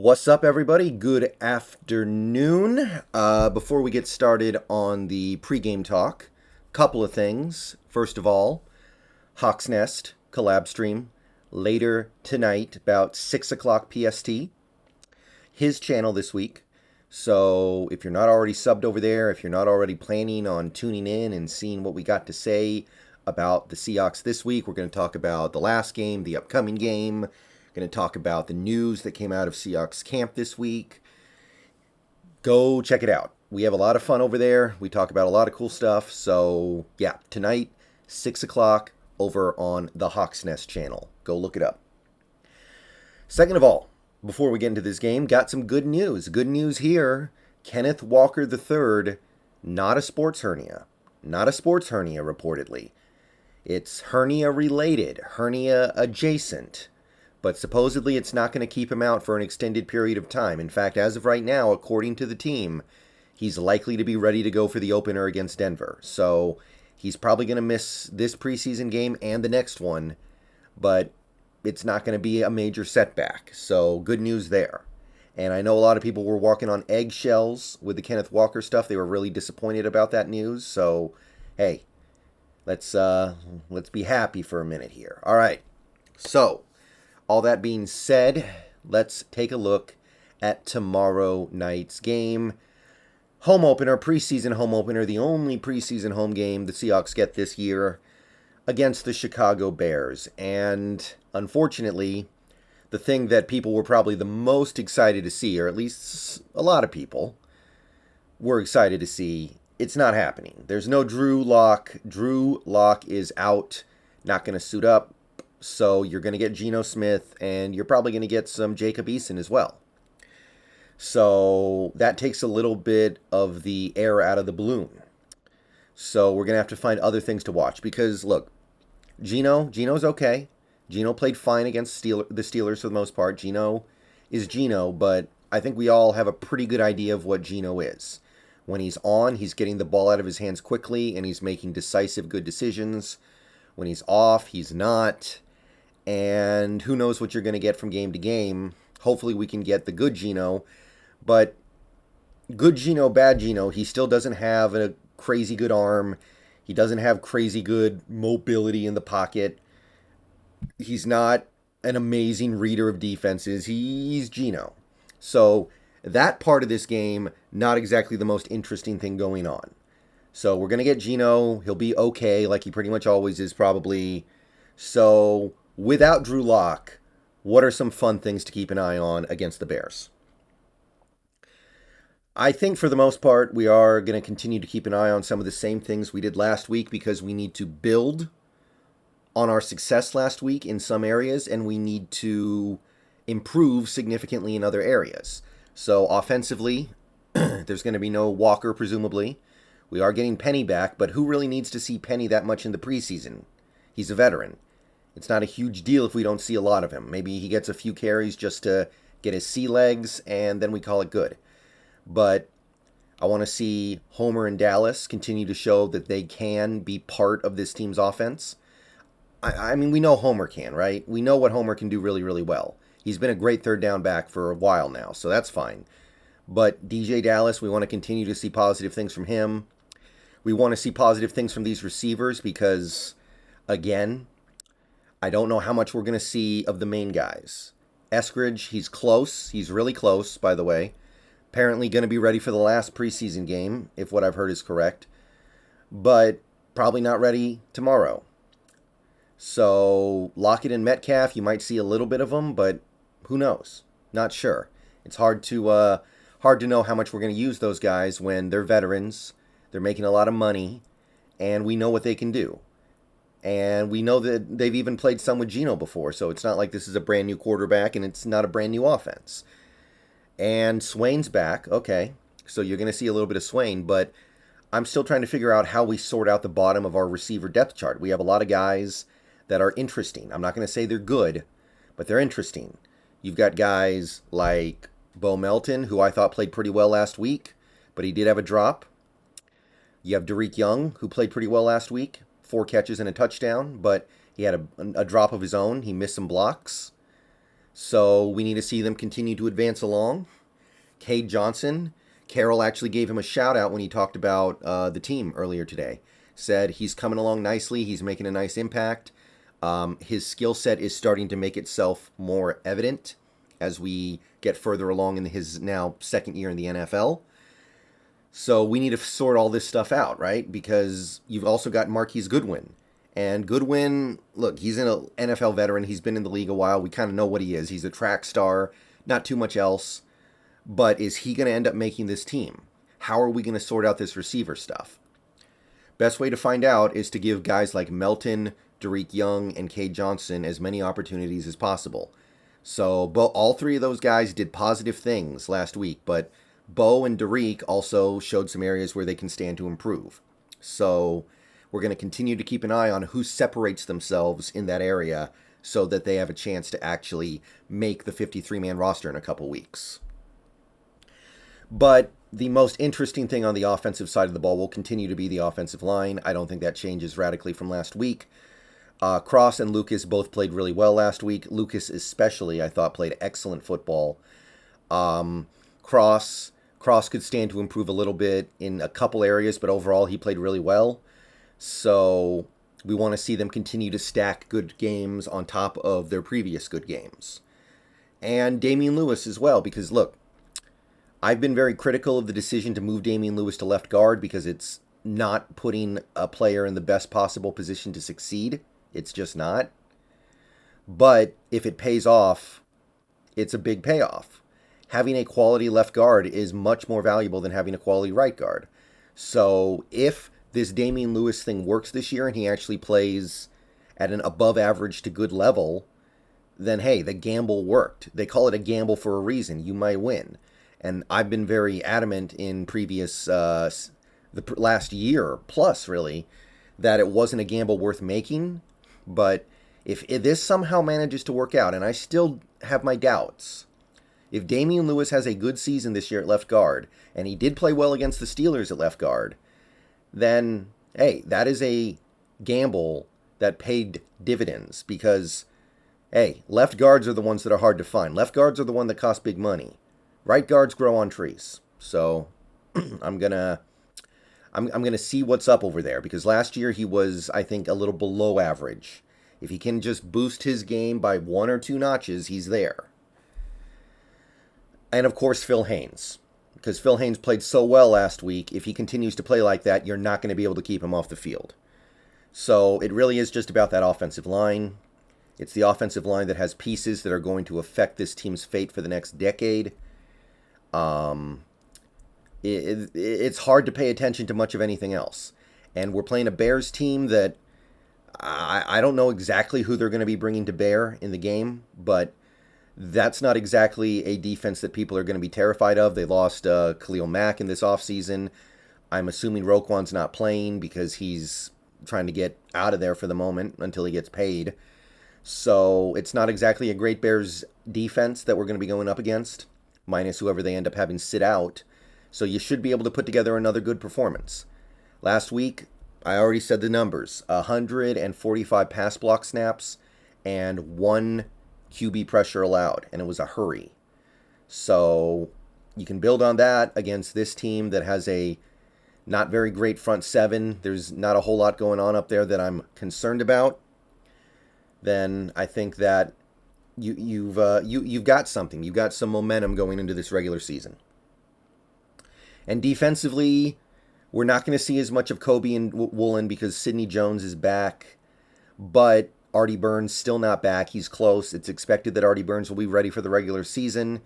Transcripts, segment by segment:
What's up, everybody? Good afternoon. Before we get started on the pregame talk, couple of things. First of all, Hawk's Nest collab stream later tonight, about 6 o'clock PST. His channel this week. So if you're not already subbed over there, if you're not already planning on tuning in and seeing what we got to say about the Seahawks this week, we're going to talk about the last game, the upcoming game. Going to talk about the news that came out of Seahawks camp this week. Go check it out. We have a lot of fun over there. We talk about a lot of cool stuff. So, yeah, tonight, 6 o'clock over on the Hawk's Nest channel. Go look it up. Second of all, before we get into this game, got some good news. Good news here. Kenneth Walker III, not a sports hernia. Not a sports hernia, reportedly. It's hernia related, hernia adjacent. But supposedly it's not going to keep him out for an extended period of time. In fact, as of right now, according to the team, he's likely to be ready to go for the opener against Denver. So he's probably going to miss this preseason game and the next one, but it's not going to be a major setback. So good news there. And I know a lot of people were walking on eggshells with the Kenneth Walker stuff. They were really disappointed about that news. So, hey, let's be happy for a minute here. All right. So, all that being said, let's take a look at tomorrow night's game. Home opener, preseason home opener, the only preseason home game the Seahawks get this year against the Chicago Bears. And unfortunately, the thing that people were probably the most excited to see, or at least a lot of people were excited to see, it's not happening. There's no Drew Lock. Drew Lock is out, not going to suit up. So you're going to get Geno Smith, and you're probably going to get some Jacob Eason as well. So that takes a little bit of the air out of the balloon. So we're going to have to find other things to watch. Because, look, Geno's okay. Geno played fine against the Steelers for the most part. Geno is Geno, but I think we all have a pretty good idea of what Geno is. When he's on, he's getting the ball out of his hands quickly, and he's making decisive, good decisions. When he's off, he's not. And who knows what you're going to get from game to game. Hopefully we can get the good Geno. But good Geno, bad Geno, he still doesn't have a crazy good arm. He doesn't have crazy good mobility in the pocket. He's not an amazing reader of defenses. He's Geno. So that part of this game, not exactly the most interesting thing going on. So we're going to get Geno. He'll be okay, like he pretty much always is probably. So without Drew Lock, what are some fun things to keep an eye on against the Bears? I think for the most part, we are going to continue to keep an eye on some of the same things we did last week because we need to build on our success last week in some areas, and we need to improve significantly in other areas. So offensively, there's going to be no Walker, presumably. We are getting Penny back, but who really needs to see Penny that much in the preseason? He's a veteran. It's not a huge deal if we don't see a lot of him. Maybe he gets a few carries just to get his sea legs, and then we call it good. But I want to see Homer and Dallas continue to show that they can be part of this team's offense. I mean, we know Homer can, right? We know what Homer can do really, really well. He's been a great third down back for a while now, so that's fine. But DJ Dallas, we want to continue to see positive things from him. We want to see positive things from these receivers because, again, I don't know how much we're going to see of the main guys. Eskridge, he's close. He's really close, by the way. Apparently going to be ready for the last preseason game, if what I've heard is correct. But probably not ready tomorrow. So Lockett and Metcalf, you might see a little bit of them, but who knows? Not sure. It's hard to know how much we're going to use those guys when they're veterans. They're making a lot of money, and we know what they can do. And we know that they've even played some with Geno before, so it's not like this is a brand new quarterback and it's not a brand new offense. And Swain's back, okay, so you're going to see a little bit of Swain, but I'm still trying to figure out how we sort out the bottom of our receiver depth chart. We have a lot of guys that are interesting. I'm not going to say they're good, but they're interesting. You've got guys like Bo Melton, who I thought played pretty well last week, but he did have a drop. You have Derek Young, who played pretty well last week. 4 catches and a touchdown, but he had a drop of his own. He missed some blocks. So we need to see them continue to advance along. Cade Johnson, Carroll actually gave him a shout out when he talked about the team earlier today. Said he's coming along nicely. He's making a nice impact. His skill set is starting to make itself more evident as we get further along in his now second year in the NFL. So we need to sort all this stuff out, right? Because you've also got Marquise Goodwin. And Goodwin, look, he's an NFL veteran. He's been in the league a while. We kind of know what he is. He's a track star, not too much else. But is he going to end up making this team? How are we going to sort out this receiver stuff? Best way to find out is to give guys like Melton, Derek Young, and Cade Johnson as many opportunities as possible. So all three of those guys did positive things last week, but Bo and Derek also showed some areas where they can stand to improve. So we're going to continue to keep an eye on who separates themselves in that area so that they have a chance to actually make the 53-man roster in a couple weeks. But the most interesting thing on the offensive side of the ball will continue to be the offensive line. I don't think that changes radically from last week. Cross and Lucas both played really well last week. Lucas especially, I thought, played excellent football. Cross could stand to improve a little bit in a couple areas, but overall he played really well. So we want to see them continue to stack good games on top of their previous good games. And Damian Lewis as well, because look, I've been very critical of the decision to move Damian Lewis to left guard because it's not putting a player in the best possible position to succeed. It's just not. But if it pays off, it's a big payoff. Having a quality left guard is much more valuable than having a quality right guard. So if this Damian Lewis thing works this year and he actually plays at an above average to good level, then hey, the gamble worked. They call it a gamble for a reason. You might win. And I've been very adamant in previous, the last year plus really, that it wasn't a gamble worth making. But if this somehow manages to work out, and I still have my doubts, if Damian Lewis has a good season this year at left guard, and he did play well against the Steelers at left guard, then, hey, that is a gamble that paid dividends because, hey, left guards are the ones that are hard to find. Left guards are the one that cost big money. Right guards grow on trees. So I'm gonna see what's up over there because last year he was, I think, a little below average. If he can just boost his game by 1 or 2 notches, he's there. And of course, Phil Haynes. Because Phil Haynes played so well last week, if he continues to play like that, you're not going to be able to keep him off the field. So it really is just about that offensive line. It's the offensive line that has pieces that are going to affect this team's fate for the next decade. It's hard to pay attention to much of anything else. And we're playing a Bears team that I don't know exactly who they're going to be bringing to bear in the game, but that's not exactly a defense that people are going to be terrified of. They lost Khalil Mack in this offseason. I'm assuming Roquan's not playing because he's trying to get out of there for the moment until he gets paid. So it's not exactly a great Bears defense that we're going to be going up against, minus whoever they end up having sit out. So you should be able to put together another good performance. Last week, I already said the numbers. 145 pass block snaps and 1 QB pressure allowed, and it was a hurry. So you can build on that against this team that has a not very great front seven. There's not a whole lot going on up there that I'm concerned about. Then I think that you've got something. You've got some momentum going into this regular season. And defensively, we're not going to see as much of Kobe and Woolen because Sidney Jones is back, but Artie Burns still not back. He's close. It's expected that Artie Burns will be ready for the regular season,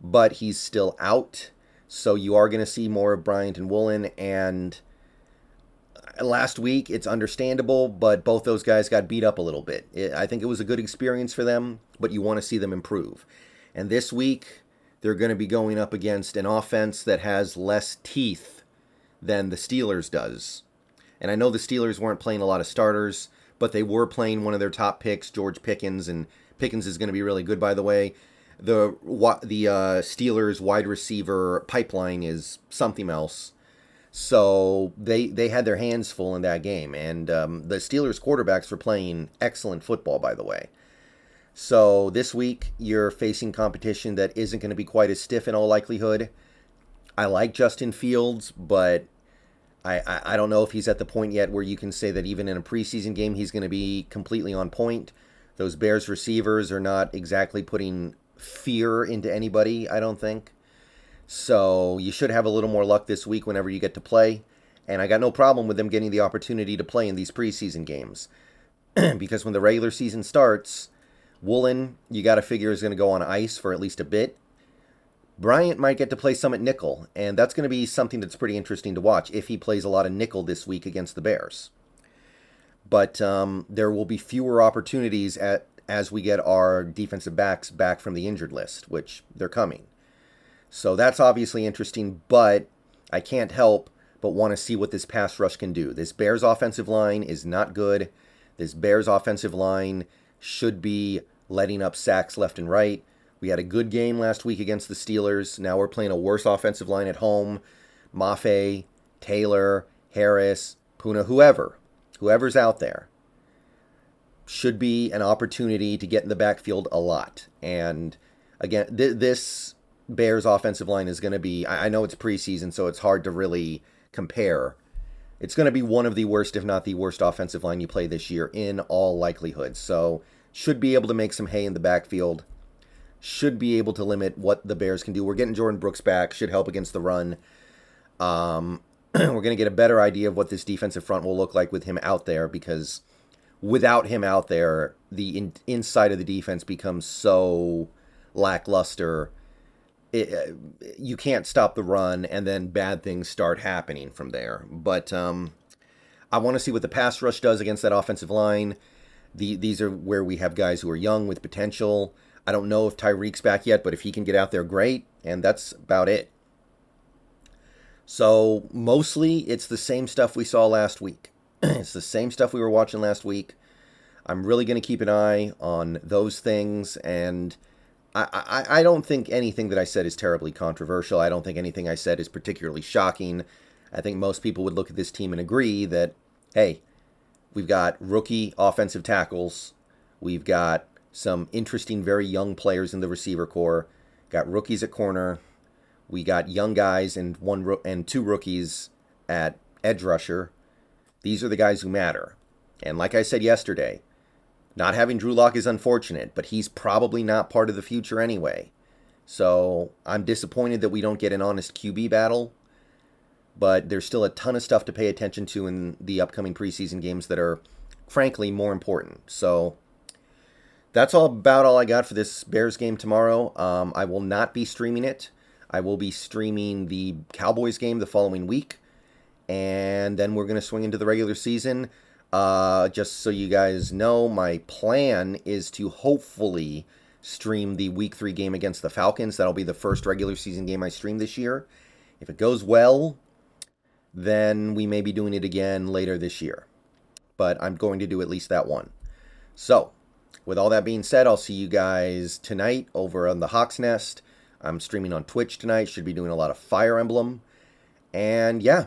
but he's still out. So you are going to see more of Bryant and Woolen. And last week, it's understandable, but both those guys got beat up a little bit. I think it was a good experience for them, but you want to see them improve. And this week, they're going to be going up against an offense that has less teeth than the Steelers does. And I know the Steelers weren't playing a lot of starters, but they were playing one of their top picks, George Pickens, and Pickens is going to be really good, by the way. The Steelers wide receiver pipeline is something else. So they had their hands full in that game. And the Steelers quarterbacks were playing excellent football, by the way. So this week, you're facing competition that isn't going to be quite as stiff in all likelihood. I like Justin Fields, but I don't know if he's at the point yet where you can say that even in a preseason game, he's going to be completely on point. Those Bears receivers are not exactly putting fear into anybody, I don't think. So you should have a little more luck this week whenever you get to play. And I got no problem with them getting the opportunity to play in these preseason games. Because when the regular season starts, Woolen, you got to figure, is going to go on ice for at least a bit. Bryant might get to play some at nickel, and that's going to be something that's pretty interesting to watch if he plays a lot of nickel this week against the Bears. But there will be fewer opportunities as we get our defensive backs back from the injured list, which they're coming. So that's obviously interesting, but I can't help but want to see what this pass rush can do. This Bears offensive line is not good. This Bears offensive line should be letting up sacks left and right. We had a good game last week against the Steelers. Now we're playing a worse offensive line at home. Maffei, Taylor, Harris, Puna, whoever's out there, should be an opportunity to get in the backfield a lot. And again, this Bears offensive line is going to be, I know it's preseason, so it's hard to really compare. It's going to be one of the worst, if not the worst, offensive line you play this year in all likelihood. So should be able to make some hay in the backfield. Should be able to limit what the Bears can do. We're getting Jordan Brooks back. Should help against the run. We're going to get a better idea of what this defensive front will look like with him out there, because without him out there, the inside of the defense becomes so lackluster. You can't stop the run, and then bad things start happening from there. But I want to see what the pass rush does against that offensive line. These are where we have guys who are young with potential. I don't know if Tyreek's back yet, but if he can get out there, great. And that's about it. So mostly it's the same stuff we saw last week. It's the same stuff we were watching last week. I'm really going to keep an eye on those things. And I don't think anything that I said is terribly controversial. I don't think anything I said is particularly shocking. I think most people would look at this team and agree that, hey, we've got rookie offensive tackles. We've got some interesting, very young players in the receiver core. Got rookies at corner. We got young guys and two rookies at edge rusher. These are the guys who matter. And like I said yesterday, not having Drew Lock is unfortunate, but he's probably not part of the future anyway. So I'm disappointed that we don't get an honest QB battle. But there's still a ton of stuff to pay attention to in the upcoming preseason games that are, frankly, more important. So that's about all I got for this Bears game tomorrow. I will not be streaming it. I will be streaming the Cowboys game the following week. And then we're going to swing into the regular season. Just so you guys know, my plan is to hopefully stream the Week 3 game against the Falcons. That'll be the first regular season game I stream this year. If it goes well, then we may be doing it again later this year. But I'm going to do at least that one. So, with all that being said, I'll see you guys tonight over on the Hawks Nest. I'm streaming on Twitch tonight. Should be doing a lot of Fire Emblem. And yeah,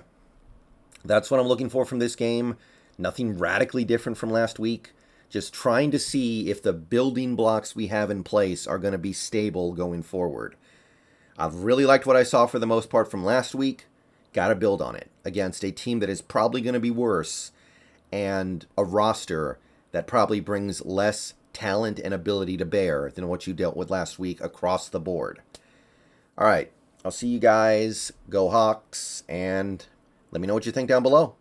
that's what I'm looking for from this game. Nothing radically different from last week. Just trying to see if the building blocks we have in place are going to be stable going forward. I've really liked what I saw for the most part from last week. Got to build on it against a team that is probably going to be worse and a roster that probably brings less talent and ability to bear than what you dealt with last week across the board. All right, I'll see you guys. Go Hawks, and let me know what you think down below.